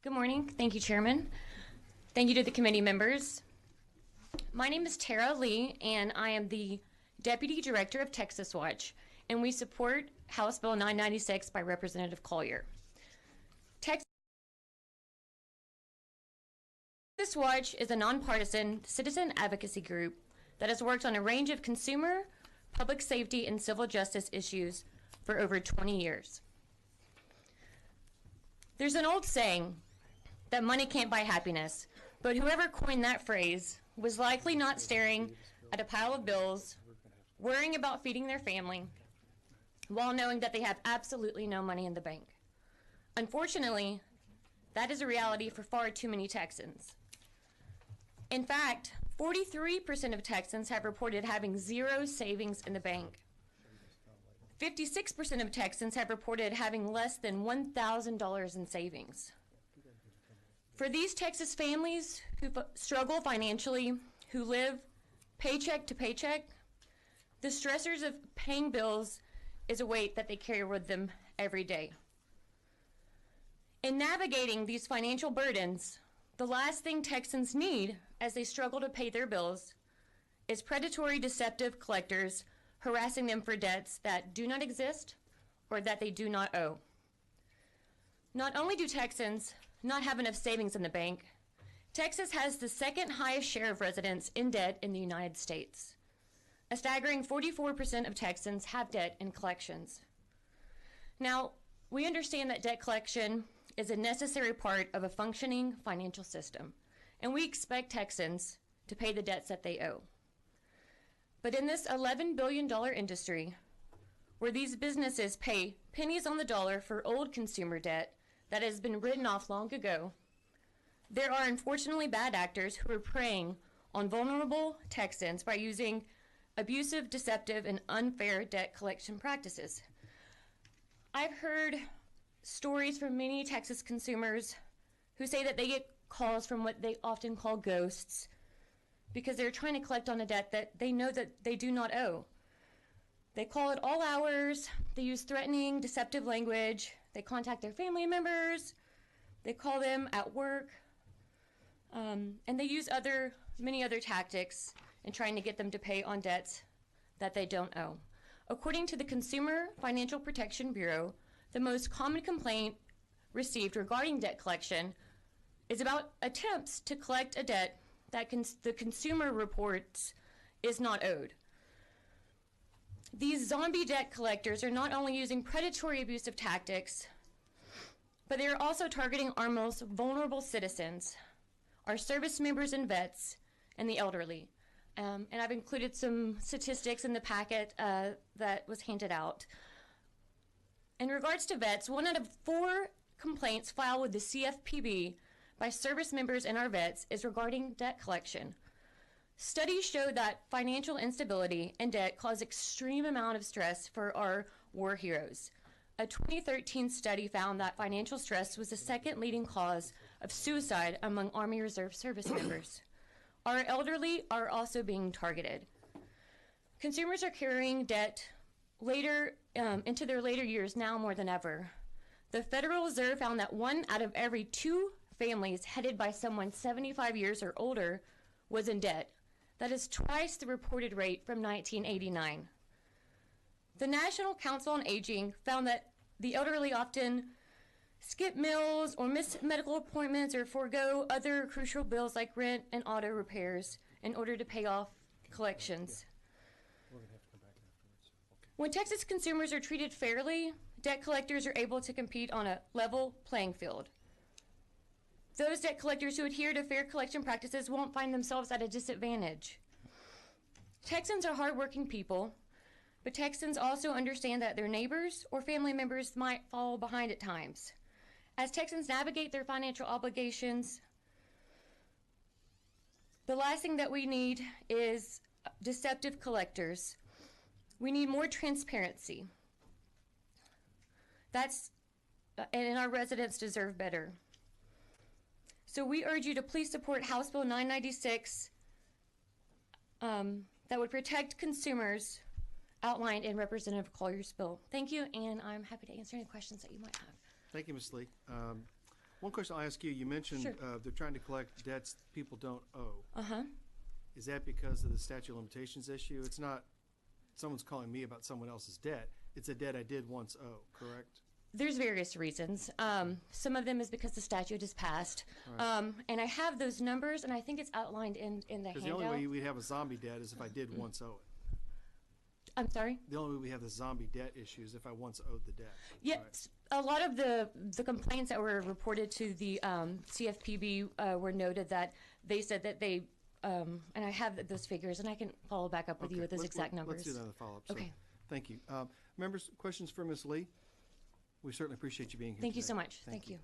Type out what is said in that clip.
Good morning. Thank you, Chairman. Thank you to the committee members. My name is Tara Lee, and I am the Deputy Director of Texas Watch, and we support House Bill 996 by Representative Collier. Texas Watch is a nonpartisan citizen advocacy group that has worked on a range of consumer, public safety, and civil justice issues for over 20 years. There's an old saying that money can't buy happiness, but whoever coined that phrase was likely not staring at a pile of bills, worrying about feeding their family, while knowing that they have absolutely no money in the bank. Unfortunately, that is a reality for far too many Texans. In fact, 43% of Texans have reported having zero savings in the bank. 56% of Texans have reported having less than $1,000 in savings. For these Texas families who struggle financially, who live paycheck to paycheck, the stressors of paying bills is a weight that they carry with them every day. In navigating these financial burdens, the last thing Texans need as they struggle to pay their bills is predatory, deceptive collectors harassing them for debts that do not exist or that they do not owe. Not only do Texans not have enough savings in the bank, Texas has the second highest share of residents in debt in the United States. A staggering 44% of Texans have debt in collections. Now, we understand that debt collection is a necessary part of a functioning financial system, and we expect Texans to pay the debts that they owe. But in this $11 billion industry, where these businesses pay pennies on the dollar for old consumer debt that has been written off long ago, there are unfortunately bad actors who are preying on vulnerable Texans by using abusive, deceptive, and unfair debt collection practices. I've heard stories from many Texas consumers who say that they get calls from what they often call ghosts because they're trying to collect on a debt that they know that they do not owe. They call at all hours, they use threatening, deceptive language, they contact their family members, they call them at work, and they use many other tactics in trying to get them to pay on debts that they don't owe. According to the Consumer Financial Protection Bureau, the most common complaint received regarding debt collection is about attempts to collect a debt that the consumer reports is not owed. These zombie debt collectors are not only using predatory abusive tactics, but they are also targeting our most vulnerable citizens, our service members and vets, and the elderly. And I've included some statistics in the packet that was handed out. In regards to vets, 1 out of 4 complaints filed with the CFPB by service members and our vets is regarding debt collection. Studies show that financial instability and debt cause extreme amount of stress for our war heroes. A 2013 study found that financial stress was the second leading cause of suicide among Army Reserve service members. Our elderly are also being targeted. Consumers are carrying debt into their later years now more than ever. The Federal Reserve found that 1 out of every 2 families headed by someone 75 years or older was in debt. That is twice the reported rate from 1989. The National Council on Aging found that the elderly often skip meals or miss medical appointments or forego other crucial bills like rent and auto repairs in order to pay off collections. When Texas consumers are treated fairly, debt collectors are able to compete on a level playing field. Those debt collectors who adhere to fair collection practices won't find themselves at a disadvantage. Texans are hardworking people, but Texans also understand that their neighbors or family members might fall behind at times. As Texans navigate their financial obligations, the last thing that we need is deceptive collectors. We need more transparency. And our residents deserve better. So we urge you to please support House Bill 996 that would protect consumers outlined in Representative Collier's bill. Thank you, and I'm happy to answer any questions that you might have. Thank you, Ms. Lee. One question I'll ask you, you mentioned Sure. they're trying to collect debts people don't owe. Uh-huh. Is that because of the statute of limitations issue? It's not someone's calling me about someone else's debt. It's a debt I did once owe, correct? There's various reasons. Some of them is because the statute is passed. Right. And I have those numbers, and I think it's outlined in the Because the handout. only way we'd have a zombie debt is if I did once owe it. I'm sorry? The only way we have the zombie debt issue is if I once owed the debt. Yes, a lot of the complaints that were reported to the CFPB were noted that they said that they, and I have those figures, and I can follow back up with you with those exact numbers. Let's do that in the follow-up. Okay. Thank you. Members, questions for Ms. Lee? We certainly appreciate you being here Thank you today. so much. Thank you.